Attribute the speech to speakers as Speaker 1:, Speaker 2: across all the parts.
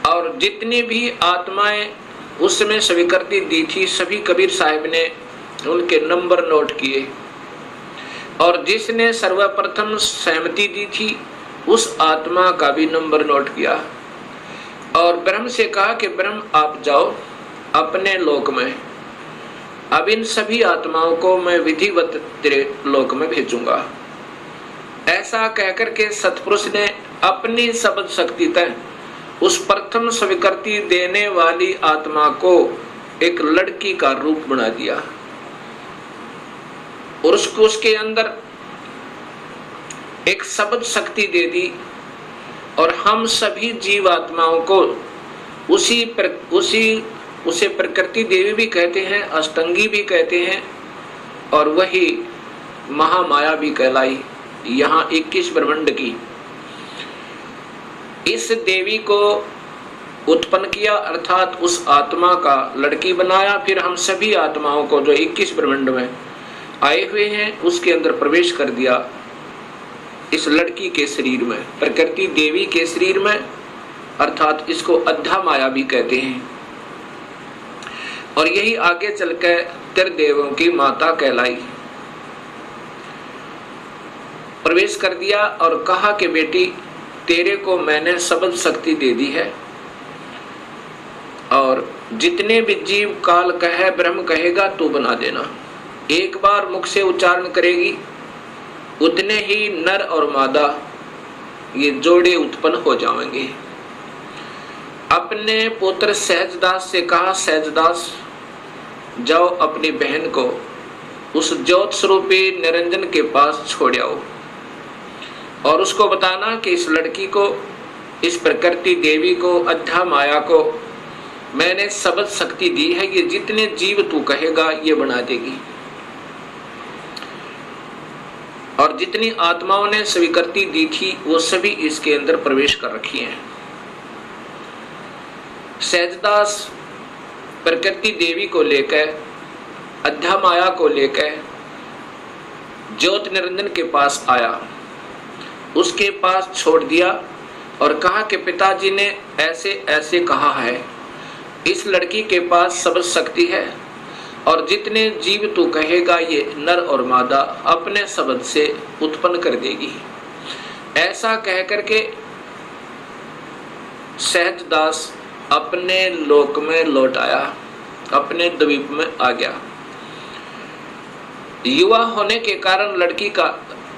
Speaker 1: और जितनी भी आत्माएं उस समय स्वीकृति दी थी सभी कबीर साहब ने उनके नंबर नोट किए, और जिसने सर्वप्रथम सहमति दी थी उस आत्मा का भी नंबर नोट किया, और ब्रह्म से कहा कि ब्रह्म आप जाओ अपने लोक में, अब इन सभी आत्माओं को मैं विधिवत तेरे लोक में भेजूंगा। ऐसा कहकर के सतपुरुष ने अपनी शब्द शक्ति तय उस प्रथम स्वीकृति देने वाली आत्मा को एक लड़की का रूप बना दिया, और उसके अंदर एक शब्द शक्ति दे दी, और हम सभी जीवात्माओं को उसे प्रकृति देवी भी कहते हैं, अष्टंगी भी कहते हैं, और वही महामाया भी कहलाई। यहाँ 21 ब्रह्मांड की इस देवी को उत्पन्न किया, अर्थात उस आत्मा का लड़की बनाया। फिर हम सभी आत्माओं को जो 21 ब्रह्मांड में आए हुए हैं उसके अंदर प्रवेश कर दिया, इस लड़की के शरीर में, प्रकृति देवी के शरीर में, अर्थात इसको अद्धा माया भी कहते हैं। और यही आगे चलकर त्रिदेवों की माता कहलाई। प्रवेश कर दिया और कहा कि बेटी तेरे को मैंने शब्द शक्ति दे दी है, और जितने भी जीव काल कहे ब्रह्म कहेगा तू बना देना। एक बार मुख से उच्चारण करेगी उतने ही नर और मादा ये जोड़े उत्पन्न हो जाएंगे। अपने पुत्र सहजदास से कहा, सहजदास जाओ अपनी बहन को उस ज्योत स्वरूपी निरंजन के पास छोड़ आओ, और उसको बताना कि इस लड़की को, इस प्रकृति देवी को, अद्धा माया को मैंने शब्द शक्ति दी है, ये जितने जीव तू कहेगा ये बना देगी। और जितनी आत्माओं ने स्वीकृति दी थी वो सभी इसके अंदर प्रवेश कर रखी हैं। सहजदास प्रकृति देवी को लेकर, अद्धा माया को लेकर ज्योत निरंजन के पास आया, उसके पास छोड़ दिया और कहा कि पिताजी ने ऐसे ऐसे कहा है, इस लड़की के पास शब्द शक्ति है, और जितने जीव तू कहेगा ये नर और मादा अपने शब्द से उत्पन्न कर देगी। ऐसा कह करके सहजदास अपने लोक में लौट आया, अपने द्वीप में आ गया। युवा होने के कारण लड़की का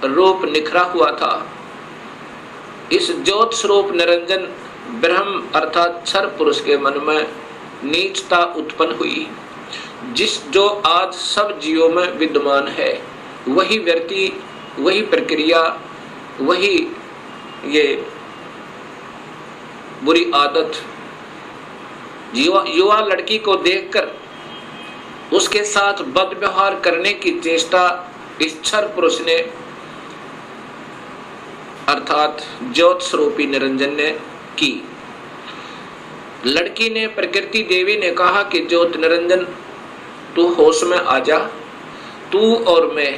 Speaker 1: रूप निखरा हुआ था। इस ज्योत स्वरूप निरंजन ब्रह्म अर्थात क्षर पुरुष के मन में नीचता उत्पन्न हुई, जो आज सब जीवों में विद्यमान है। वही व्यक्ति, वही प्रक्रिया, वही ये बुरी आदत युवा लड़की को देखकर उसके साथ बद व्यवहार करने की चेष्टा इस क्षर पुरुष ने अर्थात ज्योत स्वरूपी निरंजन ने की। लड़की ने, प्रकृति देवी ने कहा कि ज्योत निरंजन तू होश में आ जा, तू और मैं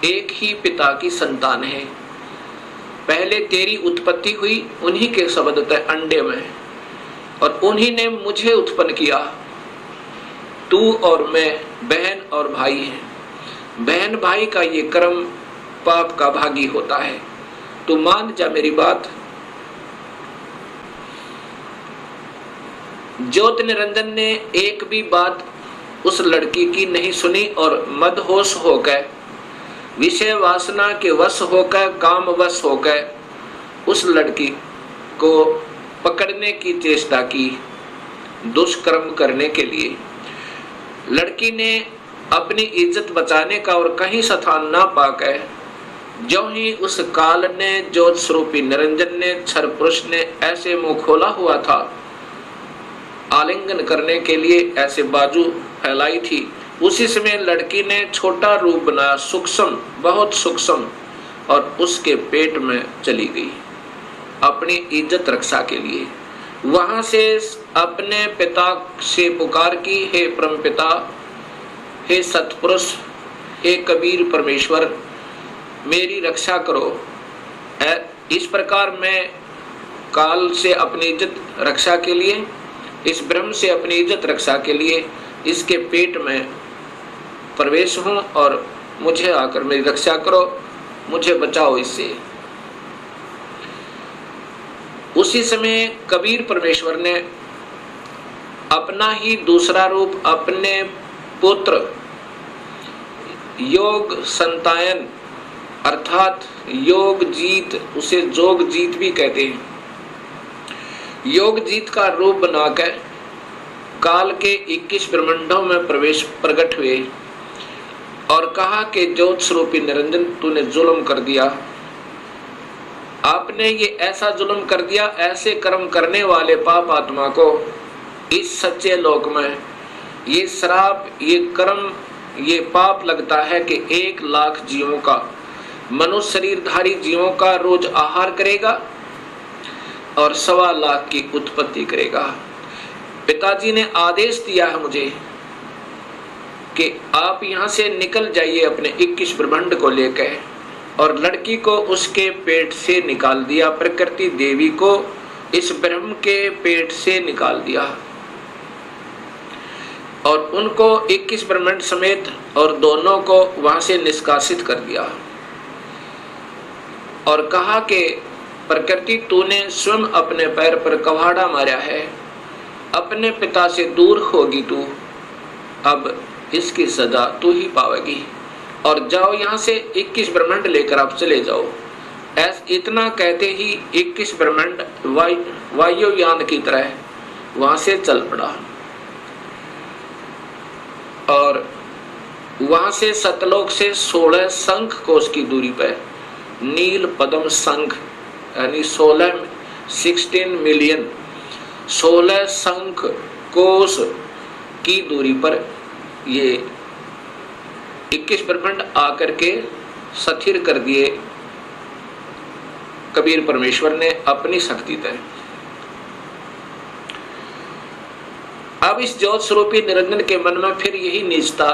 Speaker 1: एक ही पिता की संतान है। पहले तेरी उत्पत्ति हुई उन्हीं के शब्द तय अंडे में, और उन्हीं ने मुझे उत्पन्न किया। तू और मैं बहन और भाई हैं। बहन भाई का ये कर्म पाप का भागी होता है, तू मान जा मेरी बात। ज्योत निरंजन ने एक भी बात उस लड़की की नहीं सुनी और मदहोश होकर, विषय वासना के वश होकर, काम वश होकर उस लड़की को पकड़ने की चेष्टा की, दुष्कर्म करने के लिए। लड़की ने अपनी इज्जत बचाने का और कहीं स्थान ना पाकर, जो ही उस काल ने, ज्योत स्वरूपी निरंजन ने, क्षर पुरुष ने ऐसे मुंह खोला हुआ था आलिंगन करने के लिए, ऐसे बाजू फैलाई थी, उसी समय लड़की ने छोटा रूप बनाया, सूक्ष्म, बहुत सूक्ष्म, और उसके पेट में चली गई अपनी इज्जत रक्षा के लिए। वहां से अपने पिता से पुकार की, हे परम पिता, हे सतपुरुष, हे कबीर परमेश्वर, मेरी रक्षा करो। इस प्रकार मैं काल से अपनी इज्जत रक्षा के लिए, इस ब्रह्म से अपनी इज्जत रक्षा के लिए इसके पेट में प्रवेश हूं और मुझे आकर मेरी रक्षा करो, मुझे बचाओ इससे। उसी समय कबीर परमेश्वर ने अपना ही दूसरा रूप अपने पुत्र योग संतायन अर्थात योग जीत, उसे जोग जीत भी कहते हैं, योग जीत का रूप बनाकर काल के 21 ब्रह्मांडों में प्रकट हुए और कहा कि ज्योत स्वरूपी निरंजन तूने जुल्म कर दिया, आपने ये ऐसा जुल्म कर दिया, ऐसे कर्म करने वाले पाप आत्मा को इस सच्चे लोक में ये श्राप, ये कर्म, ये पाप लगता है कि 1 लाख जीवों का, मनुष्य शरीरधारी जीवों का रोज आहार करेगा और 1.25 लाख की उत्पत्ति करेगा। पिताजी ने आदेश दिया है मुझे कि आप यहाँ से निकल जाइए अपने 21 ब्रह्मांड को लेकर, और लड़की को उसके पेट से निकाल दिया, प्रकृति देवी को इस ब्रह्म के पेट से निकाल दिया और उनको 21 ब्रह्मांड समेत और दोनों को वहां से निष्कासित कर दिया और कहा कि प्रकृति तूने स्वयं अपने पैर पर कवाड़ा मारा है, अपने पिता से दूर होगी तू, अब इसकी सजा तू ही पावेगी और जाओ यहाँ से 21 ब्रह्मांड लेकर आप चले जाओ। इतना कहते ही 21 ब्रह्मांड वायुयान की तरह वहां से चल पड़ा और वहां से सतलोक से 16 शंख कोश की दूरी पर नील पद्म शंख यानी 16 मिलियन 16 शंख कोश की दूरी पर ये 21 ब्रह्मांड आकर के स्थिर कर दिए कबीर परमेश्वर ने अपनी शक्ति तय। अब इस ज्योत स्वरूपी निरंजन के मन में फिर यही नीचता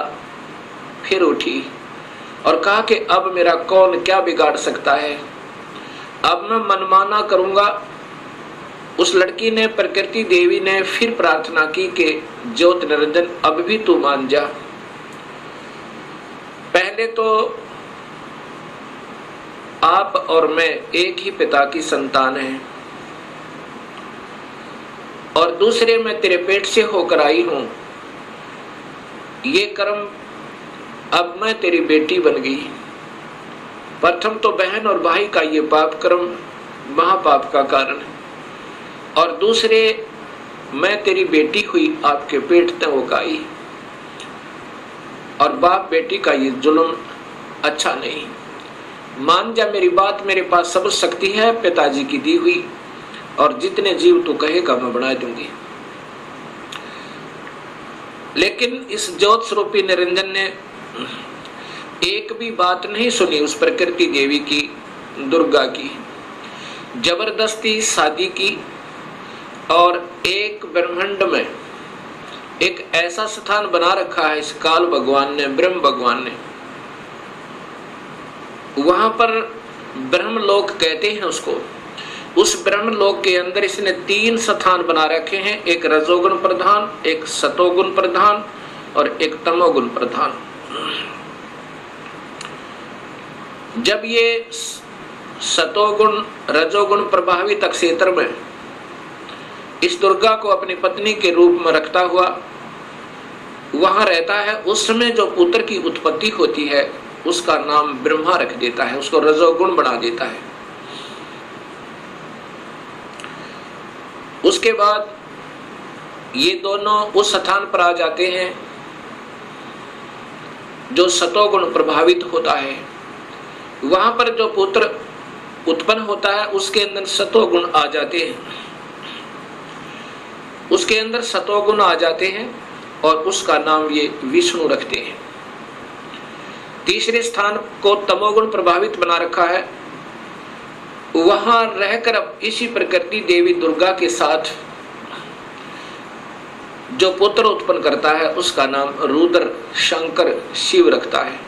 Speaker 1: फिर उठी और कहा कि अब मेरा कौन क्या बिगाड़ सकता है, अब मैं मनमाना करूंगा। उस लड़की ने, प्रकृति देवी ने फिर प्रार्थना की कि ज्योत निरंजन अब भी तू मान जा। पहले तो आप और मैं एक ही पिता की संतान हैं और दूसरे मैं तेरे पेट से होकर आई हूं, ये कर्म अब मैं तेरी बेटी बन गई। प्रथम तो बहन और भाई का ये पाप कर्म महापाप का कारण है और दूसरे मैं तेरी बेटी हुई, आपके पेट तक होकर आई और बाप बेटी का ये जुल्म अच्छा नहीं। मान जा मेरी बात, मेरे पास सब शक्ति है पिताजी की दी हुई और जितने जीव तू कहेगा मैं बना दूंगी। लेकिन इस ज्योत स्वरूपी निरंजन ने एक भी बात नहीं सुनी उस प्रकृति देवी की, दुर्गा की। जबरदस्ती शादी की और एक ब्रह्मांड में एक ऐसा स्थान बना रखा है इस काल भगवान ने, ब्रह्म भगवान ने, वहां पर ब्रह्मलोक कहते हैं उसको। उस ब्रह्मलोक के अंदर इसने 3 स्थान बना रखे हैं, एक रजोगुण प्रधान, एक सतोगुण प्रधान और एक तमोगुण प्रधान। जब ये सतोगुण रजोगुण प्रभावित क्षेत्र में इस दुर्गा को अपनी पत्नी के रूप में रखता हुआ वहां रहता है, उस समय जो पुत्र की उत्पत्ति होती है उसका नाम ब्रह्मा रख देता है, उसको रजोगुण बना देता है। उसके बाद ये दोनों उस स्थान पर आ जाते हैं जो सतोगुण प्रभावित होता है। वहां पर जो पुत्र उत्पन्न होता है उसके अंदर सतोगुण आ जाते हैं, उसके अंदर सतोगुण आ जाते हैं और उसका नाम ये विष्णु रखते हैं। तीसरे स्थान को तमोगुण प्रभावित बना रखा है, वहां रहकर अब इसी प्रकृति देवी दुर्गा के साथ जो पुत्र उत्पन्न करता है उसका नाम रुद्र शंकर शिव रखता है।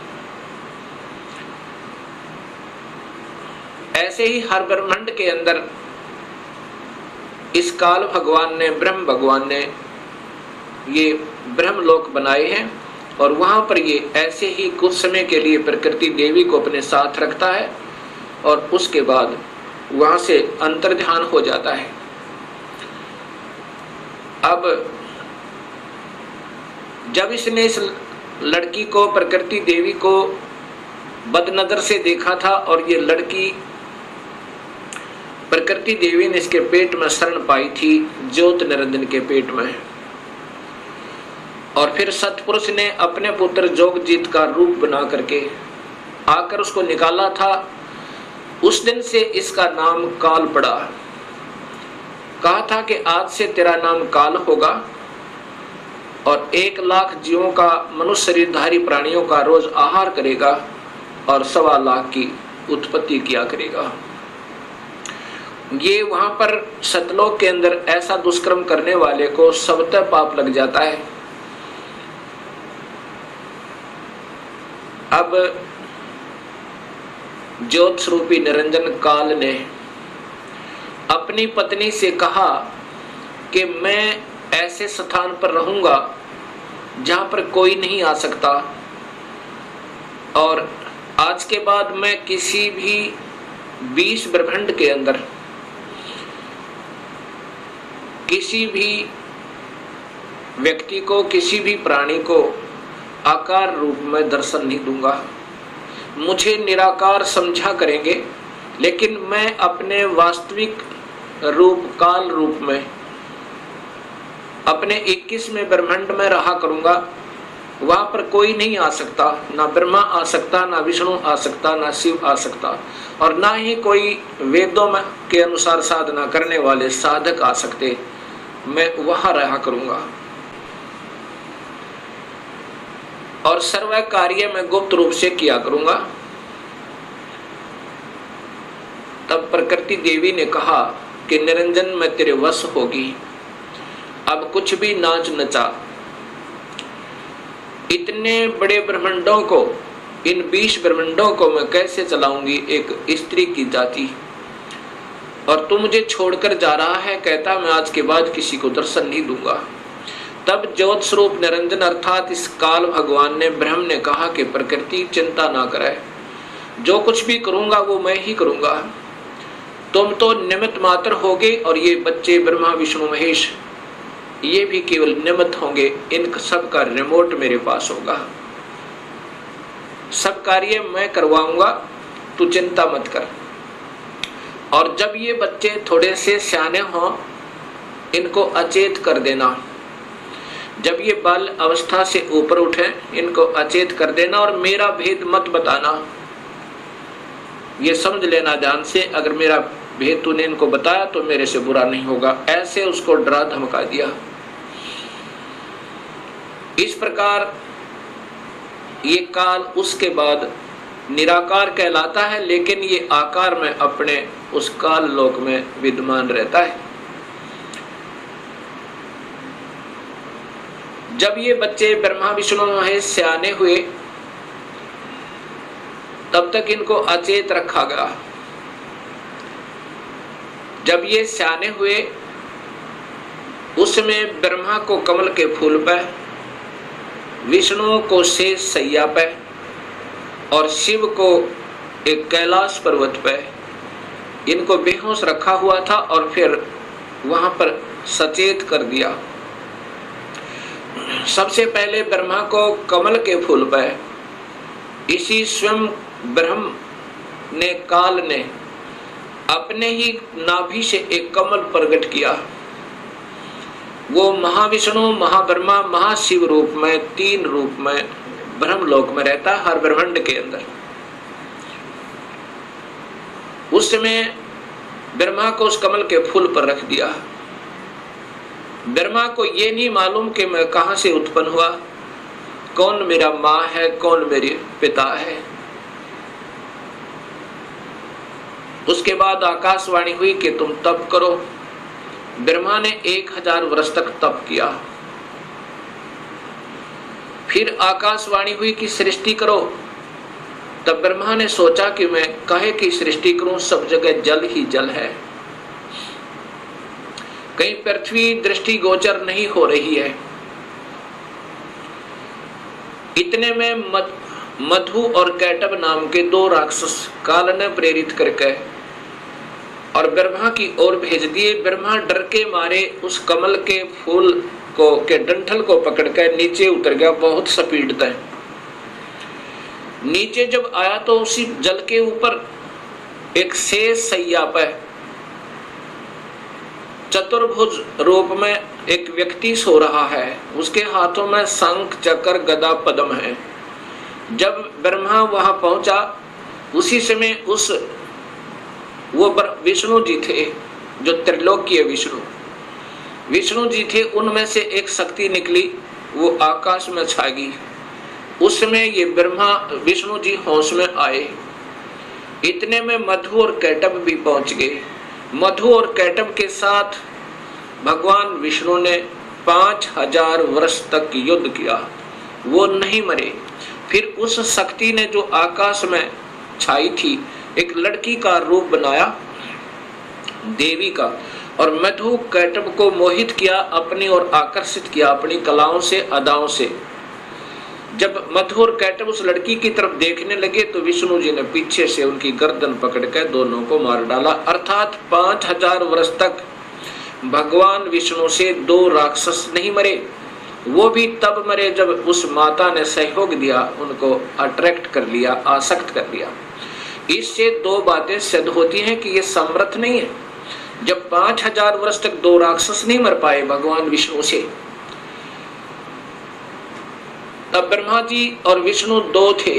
Speaker 1: ऐसे ही हर ब्रह्मांड के अंदर इस काल भगवान ने, ब्रह्म भगवान ने ये ब्रह्मलोक बनाए हैं और वहां पर ये ऐसे ही कुछ समय के लिए प्रकृति देवी को अपने साथ रखता है और उसके बाद वहां से अंतर्ध्यान हो जाता है। अब जब इसने इस लड़की को, प्रकृति देवी को बदनजर से देखा था और ये लड़की प्रकृति देवी ने इसके पेट में शरण पाई थी, ज्योत निरंजन के पेट में, और फिर सतपुरुष ने अपने पुत्र जोगजीत का रूप बना करके आकर उसको निकाला था। उस दिन से इसका नाम काल पड़ा। कहा था कि आज से तेरा नाम काल होगा और 1 लाख जीवों का, मनुष्य शरीरधारी प्राणियों का रोज आहार करेगा और 1.25 लाख की उत्पत्ति किया करेगा। ये वहां पर सतलोक के अंदर ऐसा दुष्कर्म करने वाले को स्वतः पाप लग जाता है। अब ज्योत स्वरूपी निरंजन काल ने अपनी पत्नी से कहा कि मैं ऐसे स्थान पर रहूंगा जहां पर कोई नहीं आ सकता और आज के बाद मैं किसी भी 20 ब्रह्मांड के अंदर किसी भी व्यक्ति को, किसी भी प्राणी को आकार रूप में दर्शन नहीं दूंगा। मुझे निराकार समझा करेंगे, लेकिन मैं अपने वास्तविक रूप, काल रूप में अपने 21वें ब्रह्मांड में रहा करूंगा। वहां पर कोई नहीं आ सकता, ना ब्रह्मा आ सकता, ना विष्णु आ सकता, ना शिव आ सकता, और ना ही कोई वेदों में के अनुसार साधना करने वाले साधक आ सकते। मैं वहां रहा करूंगा और सर्व कार्य मैं गुप्त रूप से किया करूंगा। तब प्रकृति देवी ने कहा कि निरंजन मैं तेरे वश होगी, अब कुछ भी नाच नचा। इतने बड़े ब्रह्मांडों को, इन 20 ब्रह्मांडों को मैं कैसे चलाऊंगी एक स्त्री की जाति, और तू मुझे छोड़कर जा रहा है, कहता मैं आज के बाद किसी को दर्शन नहीं दूंगा। तब ज्योत स्वरूप निरंजन अर्थात इस काल भगवान ने, ब्रह्म ने कहा कि प्रकृति चिंता ना करे, जो कुछ भी करूंगा वो मैं ही करूंगा। तुम तो निमित्त मात्र होगे और ये बच्चे ब्रह्मा विष्णु महेश ये भी केवल निमित्त होंगे। इन सब का रिमोट मेरे पास होगा, सब कार्य मैं करवाऊंगा, तू चिंता मत कर। और जब ये बच्चे थोड़े से सियाने हों, इनको अचेत कर देना। जब ये बाल अवस्था से ऊपर उठे, इनको अचेत कर देना और मेरा भेद मत बताना। ये समझ लेना ध्यान से, अगर मेरा भेद तूने इनको बताया तो मेरे से बुरा नहीं होगा। ऐसे उसको डरा धमका दिया। इस प्रकार ये काल उसके बाद निराकार कहलाता है, लेकिन ये आकार में अपने उस काल लोक में विद्यमान रहता है। जब ये बच्चे ब्रह्मा विष्णु महेश सियाने हुए, तब तक इनको अचेत रखा गया। जब ये सियाने हुए, उसमें ब्रह्मा को कमल के फूल पे, विष्णु को शेष सैया पे और शिव को एक कैलाश पर्वत पे इनको बेहोश रखा हुआ था और फिर वहां पर सचेत कर दिया। सबसे पहले ब्रह्मा को कमल के फूल पे इसी स्वयं ब्रह्म ने, काल ने अपने ही नाभि से एक कमल प्रकट किया। वो महाविष्णु, महाब्रह्मा, महाशिव रूप में, 3 रूप में ब्रह्मलोक में रहता है, हर ब्रह्मांड के अंदर। उस समय ब्रह्मा को उस कमल के फूल पर रख दिया। ब्रह्मा को ये नहीं मालूम कि मैं कहां से उत्पन्न हुआ, कौन मेरा माँ है, कौन मेरे पिता है। उसके बाद आकाशवाणी हुई कि तुम तप करो। ब्रह्मा ने 1000 वर्ष तक तप किया। फिर आकाशवाणी हुई कि सृष्टि करो। तब ब्रह्मा ने सोचा कि मैं काहे की सृष्टि करूं, सब जगह जल ही जल है। कहीं पृथ्वी दृष्टिगोचर नहीं हो रही है। इतने में मधु और कैटभ नाम के दो राक्षस काल ने प्रेरित करके और ब्रह्मा की ओर भेज दिए। ब्रह्मा डर के मारे उस कमल के फूल को के डंठल को पकड़कर नीचे उतर गया, बहुत स्पीड तय। नीचे जब आया तो उसी जल के ऊपर एक शेष सैया पर चतुर्भुज रूप में एक व्यक्ति सो रहा है। उसके हाथों में शंख चक्र गदा पद्म है। जब ब्रह्मा वहां पहुंचा उसी समय वो विष्णु जी थे, जो त्रिलोकीय विष्णु जी थे। उनमें से एक शक्ति निकली, वो आकाश में छा गई। उस समय ये ब्रह्मा विष्णु जी होश में आए। इतने में मधु और कैटभ भी पहुंच गए। मधु और कैटभ के साथ भगवान विष्णु ने 5000 वर्ष तक युद्ध किया, वो नहीं मरे। फिर उस शक्ति ने जो आकाश में छाई थी एक लड़की का रूप बनाया, देवी का, और मधु कैटभ को मोहित किया, अपनी ओर आकर्षित किया अपनी कलाओं से, अदाओं से। जब मधु और कैटभ उस लड़की की तरफ देखने लगे तो विष्णु जी ने पीछे से उनकी गर्दन पकड़कर दोनों को मार डाला। अर्थात 5000 वर्ष तक भगवान विष्णु से 2 राक्षस नहीं मरे। वो भी तब मरे जब उस माता ने सहयोग दिया, उनको अट्रैक्ट कर लिया, आसक्त कर लिया। इससे 2 बातें सिद्ध होती हैं कि ये समर्थ नहीं है। जब 5000 वर्ष तक 2 राक्षस नहीं मर पाए भगवान विष्णु से, तब ब्रह्मा जी और विष्णु 2 थे।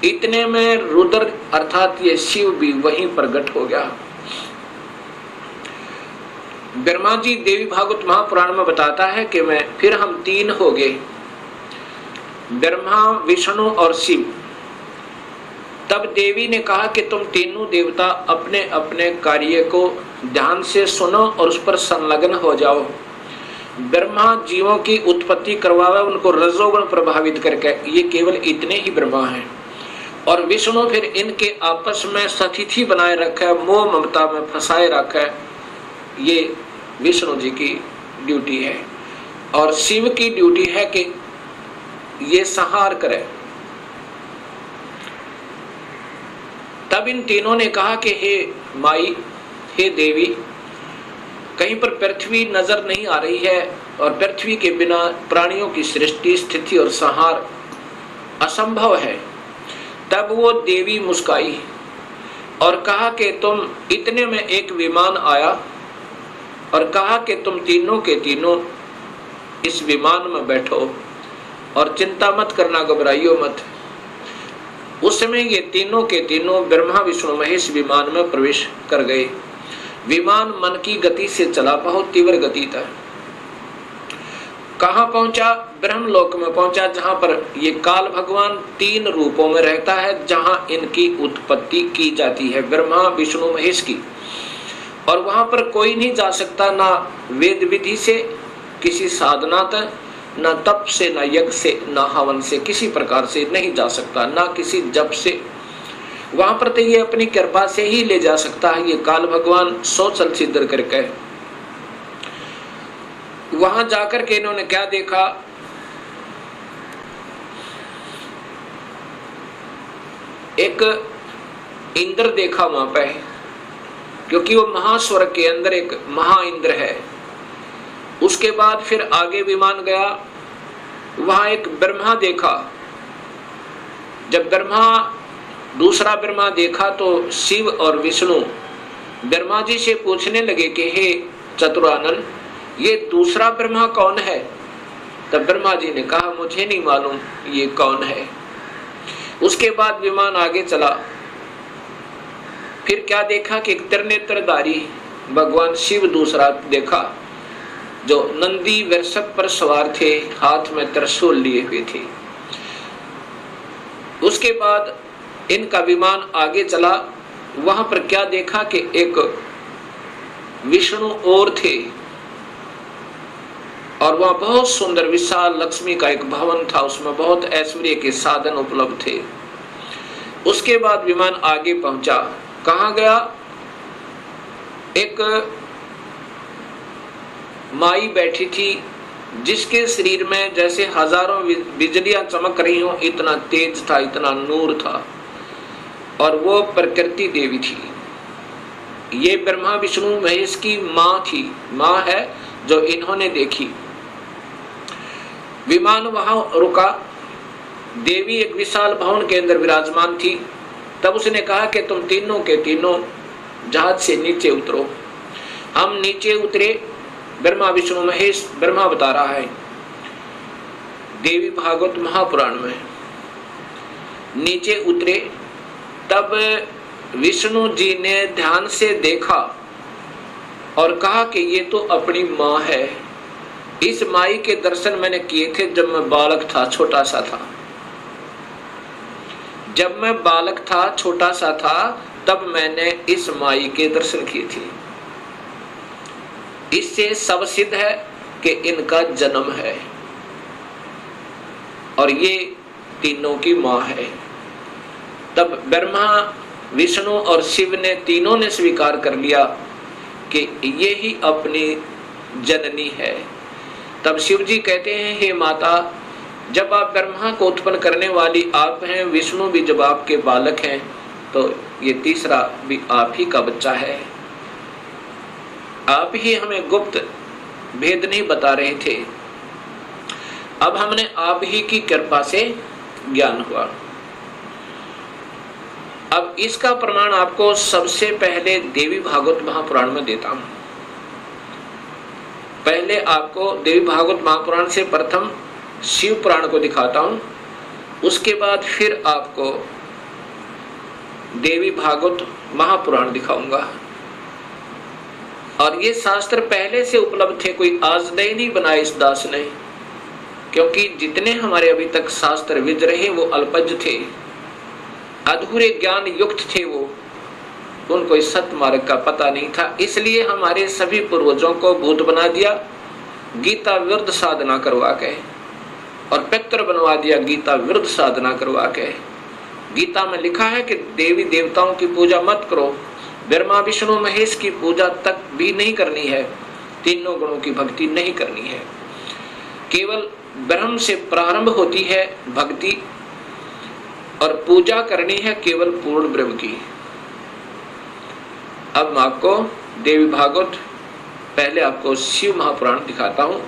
Speaker 1: इतने में रुद्र अर्थात ये शिव भी वहीं प्रकट हो गया। ब्रह्मा जी देवी भागवत महापुराण में बताता है कि फिर हम 3 हो गए, ब्रह्मा विष्णु और शिव। तब देवी ने कहा कि तुम तीनों देवता अपने अपने कार्य को ध्यान से सुनो और उस पर संलग्न हो जाओ। ब्रह्मा जीवों की उत्पत्ति करवावे, उनको रजोगुण प्रभावित करके, ये केवल इतने ही ब्रह्मा हैं। और विष्णु फिर इनके आपस में सतिथि बनाए रखे, मोह ममता में फंसाए रखे, ये विष्णु जी की ड्यूटी है। और शिव की ड्यूटी है कि ये संहार करे। तब इन तीनों ने कहा कि हे माई, हे देवी, कहीं पर पृथ्वी नजर नहीं आ रही है और पृथ्वी के बिना प्राणियों की सृष्टि, स्थिति और संहार असंभव है। तब वो देवी मुस्काई और कहा कि तुम, इतने में एक विमान आया और कहा कि तुम तीनों के तीनों इस विमान में बैठो और चिंता मत करना, घबराइयो मत। उस समय ये तीनों के तीनों ब्रह्मा विष्णु महेश विमान में प्रवेश कर गए। विमान मन की गति से चला, बहुत तीव्र गति था। कहां पहुंचा? ब्रह्मलोक में पहुंचा, जहां पर ये काल भगवान 3 रूपों में रहता है, जहां इनकी उत्पत्ति की जाती है, ब्रह्मा विष्णु महेश की। और वहां पर कोई नहीं जा सकता, ना वेद विधि से, किसी साधना तक, ना तप से, ना यज्ञ से, ना हवन से, किसी प्रकार से नहीं जा सकता, ना किसी जप से। वहां पर तो ये अपनी कृपा से ही ले जा सकता है, ये काल भगवान सोचल सिद्ध करके। वहां जाकर के इन्होंने क्या देखा? एक इंद्र देखा वहां पे, क्योंकि वो महास्वर्ग के अंदर एक महा इंद्र है। उसके बाद फिर आगे विमान गया, वहां एक ब्रह्मा देखा। जब दूसरा ब्रह्मा देखा तो शिव और विष्णु ब्रह्मा जी से पूछने लगे कि हे चतुरानन, ये दूसरा ब्रह्मा कौन है? तब ब्रह्मा जी ने कहा, मुझे नहीं मालूम ये कौन है। उसके बाद विमान आगे चला। फिर क्या देखा कि एक त्रिनेत्रधारी भगवान शिव दूसरा देखा, जो नंदी वृषभ पर सवार थे, हाथ में त्रिशूल लिए हुए थे। उसके बाद इनका विमान आगे चला। वहां पर क्या देखा कि एक विष्णु और थे, और वहां बहुत सुंदर विशाल लक्ष्मी का एक भवन था, उसमें बहुत ऐश्वर्य के साधन उपलब्ध थे। उसके बाद विमान आगे पहुंचा। कहां गया? एक माई बैठी थी, जिसके शरीर में जैसे हजारों बिजलियां चमक रही हो, इतना तेज था, इतना नूर था, और वो प्रकृति देवी थी। ये ब्रह्मा विष्णु महेश की माँ थी, माँ है जो इन्होंने देखी। विमान वहां रुका, देवी एक विशाल भवन के अंदर विराजमान थी। तब उसने कहा कि तुम तीनों के तीनों जहाज से नीचे उतरो। हम नीचे उतरे। ब्रह्मा विष्णु महेश, ब्रह्मा बता रहा है देवी भागवत महापुराण में, नीचे उतरे। तब विष्णु जी ने ध्यान से देखा और कहा कि ये तो अपनी माँ है। इस माई के दर्शन मैंने किए थे जब मैं बालक था, छोटा सा था। जब मैं बालक था, छोटा सा था, तब मैंने इस माई के दर्शन किए थे। इससे सब सिद्ध है कि इनका जन्म है और ये तीनों की माँ है। तब ब्रह्मा विष्णु और शिव ने तीनों ने स्वीकार कर लिया कि ये ही अपनी जननी है। तब शिव जी कहते हैं, हे माता, जब आप ब्रह्मा को उत्पन्न करने वाली आप हैं, विष्णु भी जब आपके बालक हैं, तो ये तीसरा भी आप ही का बच्चा है। आप ही हमें गुप्त भेद नहीं बता रहे थे, अब हमने आप ही की कृपा से ज्ञान हुआ। अब इसका प्रमाण आपको सबसे पहले देवी भागवत महापुराण में देता हूं। पहले आपको देवी भागवत महापुराण से प्रथम शिव पुराण को दिखाता हूं, उसके बाद फिर आपको देवी भागवत महापुराण दिखाऊंगा। और ये शास्त्र पहले से उपलब्ध थे, कोई आज नए नहीं बनाए इस दास ने, क्योंकि जितने हमारे अभी तक शास्त्र विद रहे वो अल्पज थे, अधूरे ज्ञान युक्त थे, वो उनको इस सत्य मार्ग का पता नहीं था। इसलिए हमारे सभी पूर्वजों को भूत बना दिया गीता विरुद्ध साधना करवा के, और पितर बनवा दिया गीता विरुद्ध साधना करवा के। गीता में लिखा है कि देवी देवताओं की पूजा मत करो, ब्रह्मा विष्णु महेश की पूजा तक भी नहीं करनी है, तीनों गुणों की भक्ति नहीं करनी है। केवल ब्रह्म से प्रारंभ होती है भक्ति, और पूजा करनी है केवल पूर्ण ब्रह्म की। अब मैं आपको देवी भागवत, पहले आपको शिव महापुराण दिखाता हूं।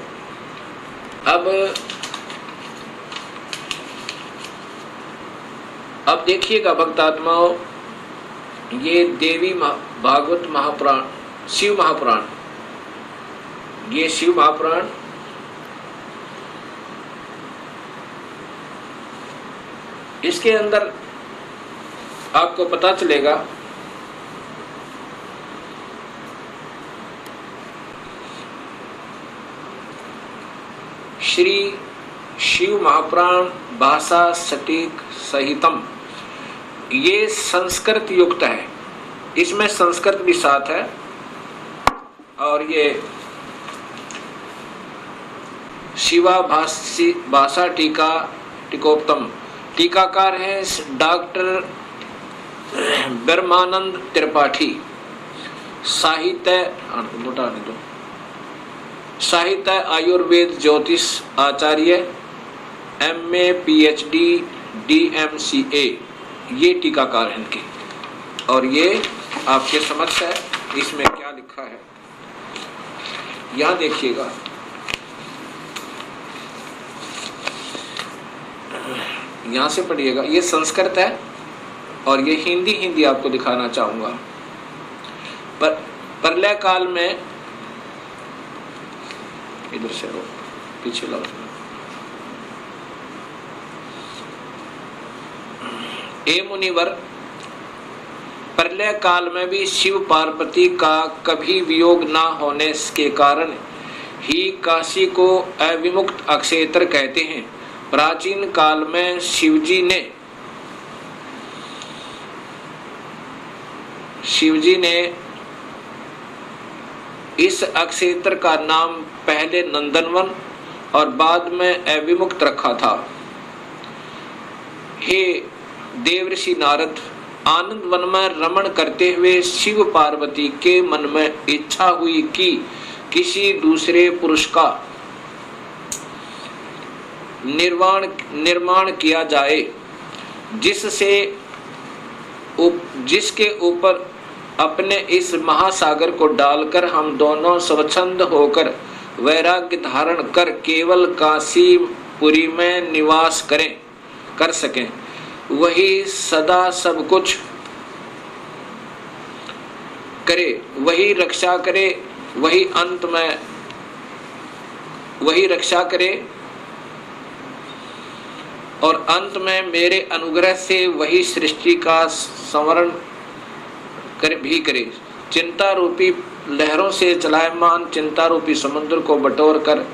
Speaker 1: अब देखिएगा भक्तात्माओं, ये देवी भागवत महापुराण, शिव महापुराण, ये शिव महापुराण इसके अंदर आपको पता चलेगा श्री शिव महापुराण भाषा सटीक सहितम, ये संस्कृत युक्त है, इसमें संस्कृत भी साथ है। और ये शिवा भाषा टीका टीकोत्तम, टीकाकार है डॉक्टर ब्रह्मानंद त्रिपाठी, साहित्य आयुर्वेद ज्योतिष आचार्य, MA PhD DMCA, ये टीकाकार हैं इनके। और ये आपके समक्ष है, इसमें क्या लिखा है यहां देखिएगा। यहां से पढ़िएगा, ये संस्कृत है और ये हिंदी आपको दिखाना चाहूंगा। प्रलय काल में, इधर से लो, पीछे लाओ। ए मुनिवर, प्रलय काल में भी शिव पार्वती का कभी वियोग ना होने के कारण ही काशी को अविमुक्त अक्षेत्र कहते हैं। प्राचीन काल में शिवजी ने इस अक्षेत्र का नाम पहले नंदनवन और बाद में अविमुक्त रखा था। हे देवर्षि नारद, आनंद वन में रमण करते हुए शिव पार्वती के मन में इच्छा हुई कि किसी दूसरे पुरुष का निर्माण किया जाए, जिसके ऊपर अपने इस महासागर को डालकर हम दोनों स्वच्छंद होकर वैराग्य धारण कर केवल काशीपुरी में निवास कर सकें, वही सदा सब कुछ करे, वही रक्षा करे, वही अंत में वही रक्षा करे और अंत में मेरे अनुग्रह से वही सृष्टि का संवरण भी करे। चिंता रूपी लहरों से चलायमान चिंता रूपी समुद्र को बटोर कर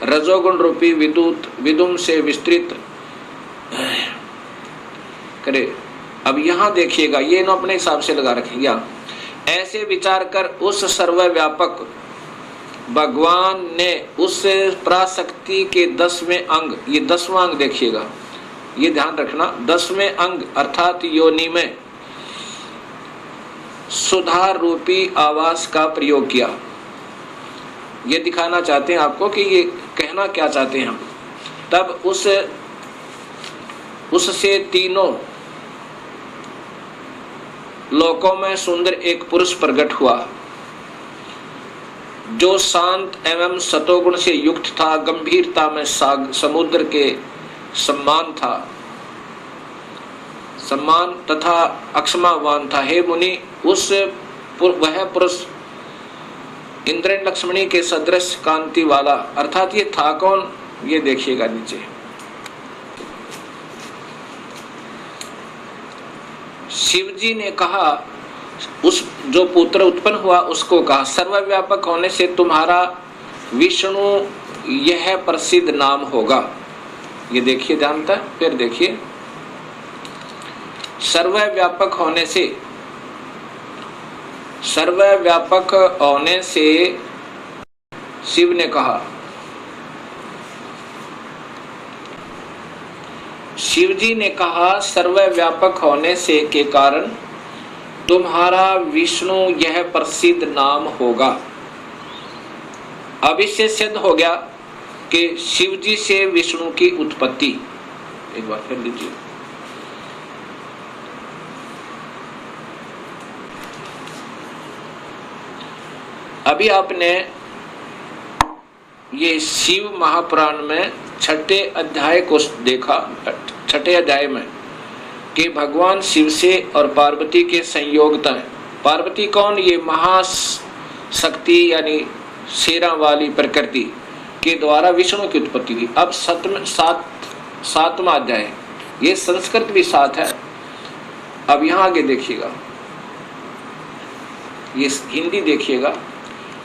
Speaker 1: रजोगुण रूपी विदुम से विस्तृत करे। अब यहाँ देखिएगा, ये ना अपने हिसाब से लगा रखेंगे। ऐसे विचार कर उस सर्वव्यापक भगवान ने उस पराशक्ति के 10वें अंग, ये 10वां अंग देखिएगा, ये ध्यान रखना, 10वें अंग अर्थात योनि में सुधार रूपी आवास का प्रयोग किया। ये दिखाना चाहते हैं आपको कि ये कहना क्या चाहते हैं हम। तब उससे तीनों लोकों में सुंदर एक पुरुष प्रकट हुआ, जो शांत एवं सतोगुण से युक्त था, गंभीरता में समुद्र के सम्मान तथा अक्षमावान था। हे मुनि, वह पुरुष इंद्र लक्ष्मणी के सदृश कांति वाला, अर्थात ये था कौन, ये देखिएगा नीचे। शिवजी ने कहा, उस जो पुत्र उत्पन्न हुआ उसको कहा, सर्वव्यापक होने से तुम्हारा विष्णु यह प्रसिद्ध नाम होगा। ये देखिए जानता है, फिर देखिए, सर्वव्यापक होने से शिव ने कहा, शिवजी ने कहा सर्वव्यापक होने से के कारण तुम्हारा विष्णु यह प्रसिद्ध नाम होगा। अब इससे सिद्ध हो गया कि शिवजी से विष्णु की उत्पत्ति। एक बार फिर लीजिए, अभी आपने ये शिव महापुराण में 6ठे अध्याय को देखा। 6ठे अध्याय में कि भगवान शिव से और पार्वती के संयोगता है। पार्वती कौन, ये महाशक्ति यानी शेरा वाली प्रकृति के द्वारा विष्णु की उत्पत्ति हुई। अब 7वां अध्याय, ये संस्कृत भी 7 है। अब यहाँ आगे देखिएगा, ये हिंदी देखिएगा।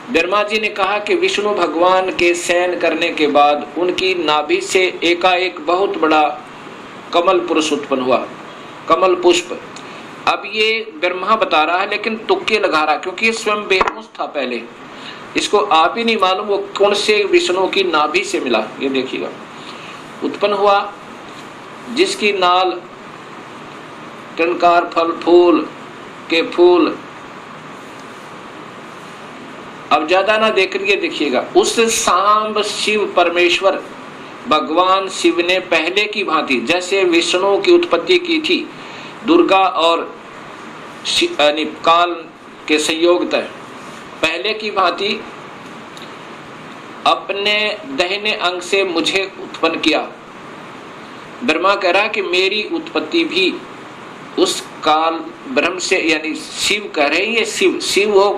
Speaker 1: ब्रह्मा जी ने कहा कि विष्णु भगवान के शयन करने के बाद उनकी नाभि से एकाएक बहुत बड़ा कमल पुरुष उत्पन्न हुआ, कमल पुष्प। अब ये ब्रह्मा बता रहा है लेकिन तुक्के लगा रहा, क्योंकि स्वयं बेहोश था पहले, इसको आप ही नहीं मालूम वो कौन से विष्णु की नाभि से मिला। ये देखिएगा, उत्पन्न हुआ जिसकी नाल टनकार फूल के फूल। अब ज्यादा ना देख रही है, देखिएगा, उस सांब शिव परमेश्वर भगवान शिव ने पहले की भांति जैसे विष्णु की उत्पत्ति की थी, दुर्गा और काल के संयोग तय पहले की भांति अपने दाहिने अंग से मुझे उत्पन्न किया। ब्रह्मा कह रहा कि मेरी उत्पत्ति भी उस काल ब्रह्म से, यानी शिव कह रहे हैं, ये शिव वो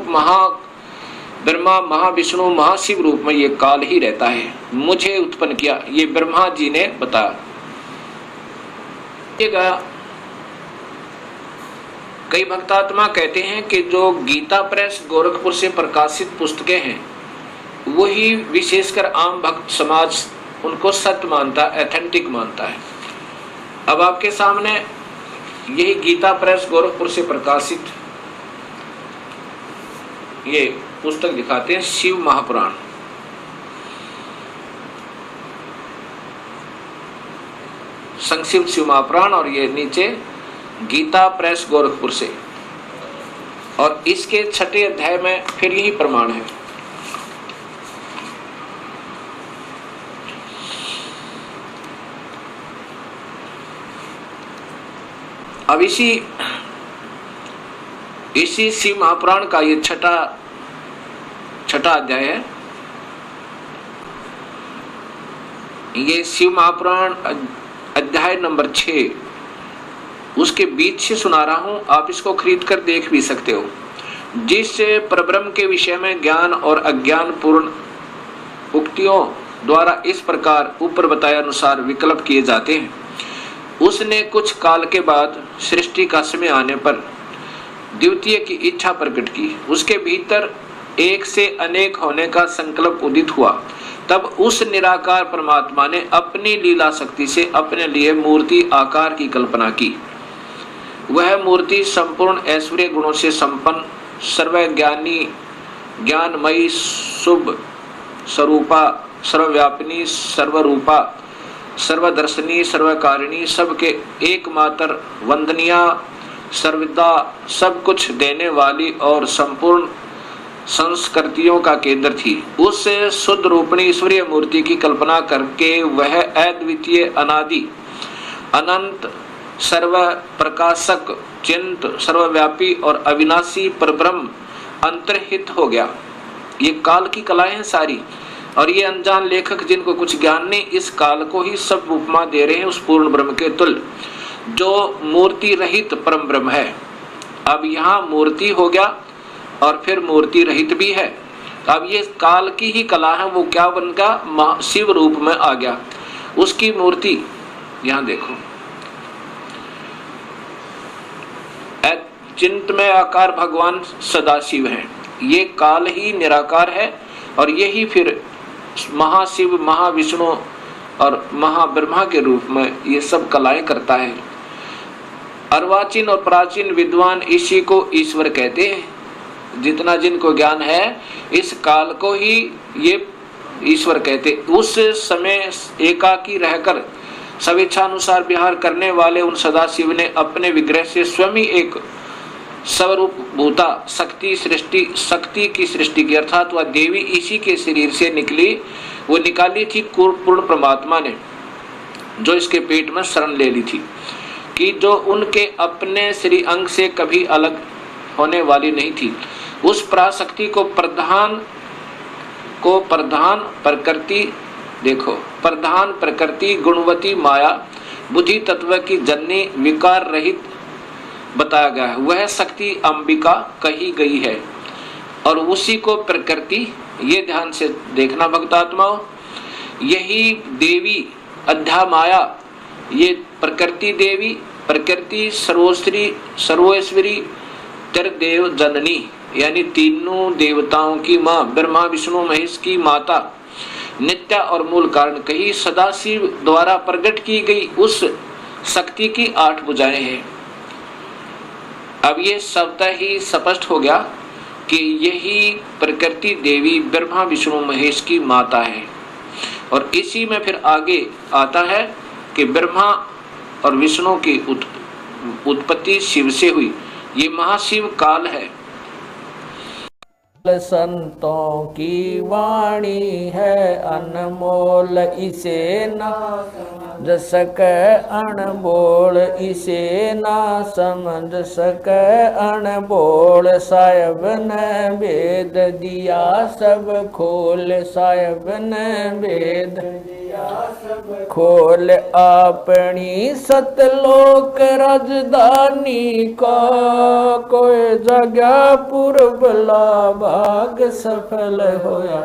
Speaker 1: ब्रह्मा महाविष्णु महाशिव रूप में ये काल ही रहता है, मुझे उत्पन्न किया। ये ब्रह्मा जी ने बताया। कई भक्तात्मा कहते हैं कि जो गीता प्रेस गोरखपुर से प्रकाशित पुस्तकें हैं वही विशेषकर आम भक्त समाज उनको सत्य मानता, एथेंटिक मानता है। अब आपके सामने यही गीता प्रेस गोरखपुर से प्रकाशित ये पुस्तक दिखाते हैं, शिव महापुराण। संक्षिप्त शिव महापुराण, और ये नीचे गीता प्रेस गोरखपुर से, और इसके 6ठे अध्याय में फिर यही प्रमाण है। अब इसी शिव महापुराण का ये छठा अध्याय है। ये शिव महापुराण अध्याय नंबर 6, उसके बीच से सुना रहा हूं, आप इसको खरीद कर देख भी सकते हो। जिस परब्रह्म के विषय में ज्ञान और अज्ञान पूर्ण उक्तियों द्वारा इस प्रकार ऊपर बताए अनुसार विकल्प किए जाते हैं, उसने कुछ काल के बाद सृष्टि का समय आने पर द्वितीय की इच्छा प्रकट की। उसके भीतर एक से अनेक होने का संकल्प उदित हुआ। तब उस निराकार परमात्मा ने अपनी लीला शक्ति से अपने लिए मूर्ति आकार की कल्पना की। वह मूर्ति संपूर्ण ऐश्वर्य गुणों से संपन्न, सर्वज्ञानी, ज्ञानमयी, शुभ स्वरूपा, सर्वव्यापिनी, सर्वरूपा, सर्वदर्शनी, सर्वकारिणी, सबके एकमात्र, वंदनीय, सर्वदा, सब कुछ देने वाली और संपूर्ण संस्कृतियों का केंद्र थी। उस शुद्ध रूपणी ईश्वरीय मूर्ति की कल्पना करके वह अद्वितीय, अनादि, अनंत, सर्व प्रकाशक, चिंत, सर्वव्यापी और अविनाशी परब्रह्म अंतर्हित हो गया। ये काल की कलाएं हैं सारी, और ये अनजान लेखक जिनको कुछ ज्ञान नहीं, इस काल को ही सब उपमा दे रहे हैं उस पूर्ण ब्रह्म के तुल्य, जो मूर्ति रहित परम ब्रह्म है। अब यहाँ मूर्ति हो गया और फिर मूर्ति रहित भी है। अब ये काल की ही कला है, वो क्या बन गया, शिव रूप में आ गया। उसकी मूर्ति यहाँ देखो, चिंतमय आकार भगवान सदाशिव है। ये काल ही निराकार है, और यही फिर महाशिव, महाविष्णु और महाब्रह्मा के रूप में ये सब कलाएं करता है। अर्वाचीन और प्राचीन विद्वान इसी को ईश्वर कहते हैं। जितना जिनको ज्ञान है, इस काल को ही ये ईश्वर कहते। उस समय एकाकी रहकर स्वेच्छानुसार विहार करने वाले उन सदाशिव ने अपने विग्रह से स्वयं एक स्वरूप भूता शक्ति की सृष्टि की, अर्थात वह देवी इसी के शरीर से निकाली थी पूर्ण परमात्मा ने, जो इसके पेट में शरण ले ली थी, कि जो उनके अपने श्री अंग से कभी अलग होने वाली नहीं थी। उस पराशक्ति को प्रधान प्रकृति गुणवती माया बुद्धि तत्व की जननी विकार रहित बताया गया है। वह शक्ति अंबिका कही गई है, और उसी को प्रकृति, ये ध्यान से देखना भक्तात्माओं, यही देवी अध्या माया, ये प्रकृति देवी, प्रकृति सर्वोश्वरी त्रिदेव जननी, यानी तीनों देवताओं की माँ, ब्रह्मा विष्णु महेश की माता, नित्य और मूल कारण कही सदाशिव द्वारा प्रकट की गई उस शक्ति की 8 भुजाएं हैं। अब ये शब्द ही स्पष्ट हो गया कि यही प्रकृति देवी ब्रह्मा विष्णु महेश की माता है। और इसी में फिर आगे आता है कि ब्रह्मा और विष्णु की उत्पत्ति शिव से हुई। ये महाशिव काल है।
Speaker 2: संतों की वाणी है अनमोल, इसे ना समझ सके अनबोल, इसे ना समझ सके अनबोल। साहिब ने वेद दिया सब खोल, साहिब ने वेद दिया सब खोल। अपनी सतलोक राजधानी का कोई जगह पूर्व भाग सफल होया,